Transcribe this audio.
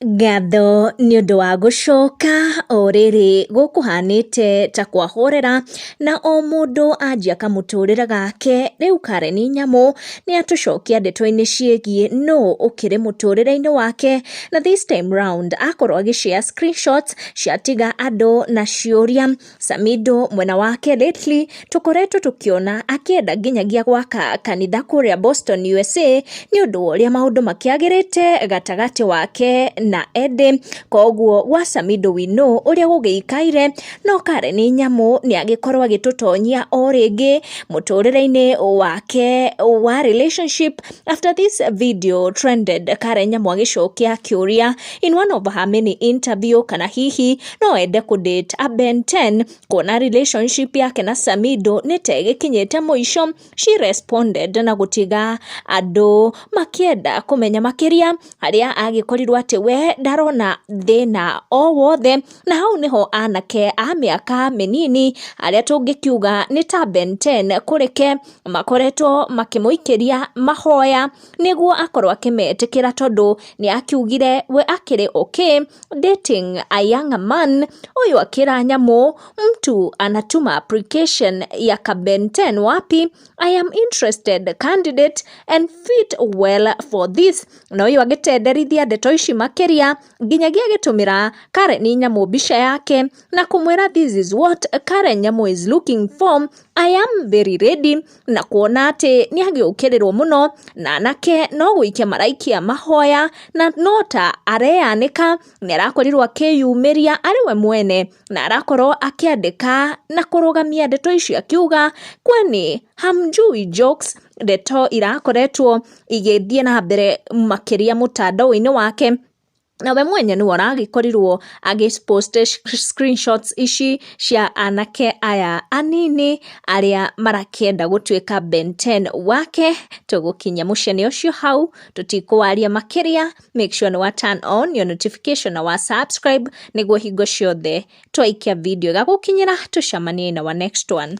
Ngatho nĩ ũndũ wa gũcoka o rĩrĩ gũkũhanĩte ta kwahorera na o mũndũ anjia kamũtũrĩre gake. Rĩu Karen Nyamu nĩ atũcokia ndeto-inĩ ciĩgiĩ nũ ũkĩrĩ mũtũrĩre-inĩ wake, na this time round akorwo agĩshare screenshots ciatiga andũ na ciũria. Samido mwena wake lately tũkoretwo tũkĩona akĩenda nginyagia gwaka kanitha kũrĩa Boston USA nĩ ũndũ wa ũrĩa maũndũ makĩagĩrĩte gatagatĩ wake na Ede. Koguo gwa Samido wino ũrĩa gũgĩikaire, no Karen Nyamu nĩ agĩkorwo agĩtũtonyia o rĩngĩ mũtũrĩre-inĩ wake wa relationship. After this video trended, Karen Nyamu agĩcokia kĩũria in one of her many interview kana hihi no ende kũdate a Ben 10 kuona relationship yake na Samido nĩ ta ĩgĩkinyĩte mũico. She responded na gũtiga andũ makĩenda kũmenya makĩria harĩa agĩkorirwo atĩ we ndarona thĩna o wothe, na hau nĩho anake a mĩaka mĩnini arĩa tũngĩkiuga nĩ ta Ben 10 kũreke makoretwo makĩmũikĩria mahoya nĩguo akorwo akĩmetĩkĩra, tondũ nĩ akiugire we akĩrĩ okay dating a young man. Ũyũ akĩra Nyamu, mtu anatuma application ya ka Ben 10 wapi? I am interested candidate and fit well for this. Na ũyũ agĩtenderithia ndeto ici makĩria, nginyagia agĩtũmĩra Karen Nyamu mbica yake na kũmwĩra this is what Karen Nyamu is looking for. I am very ready, na kuona atĩ nĩ agĩũkĩrĩrwo mũno na anake no gũikia maraikia mahoya na no ta areanĩka. Nĩ arakorirwo akĩyumĩria arĩ we mwene na arakorwo akĩandĩka na kũrũgamia ndeto ici akiuga kwani hamjui jokes. Ndeto irakoretwo igĩthiĩ na mbere makĩria mũtandao-inĩ wake, na we mwenye nĩ aragĩkorirwo agĩpost screenshots ici cia anake aya anini arĩa marakĩenda gũtuĩka Ben 10 wake. Tũgũkinya mũcene ũcio hau tũtikũwaria makĩria. Make sure nĩ wa turn on your notification na wa subscribe nĩguo hingo ciothe twaikia video gagũkinyĩra. Tũcemanie na wa next one.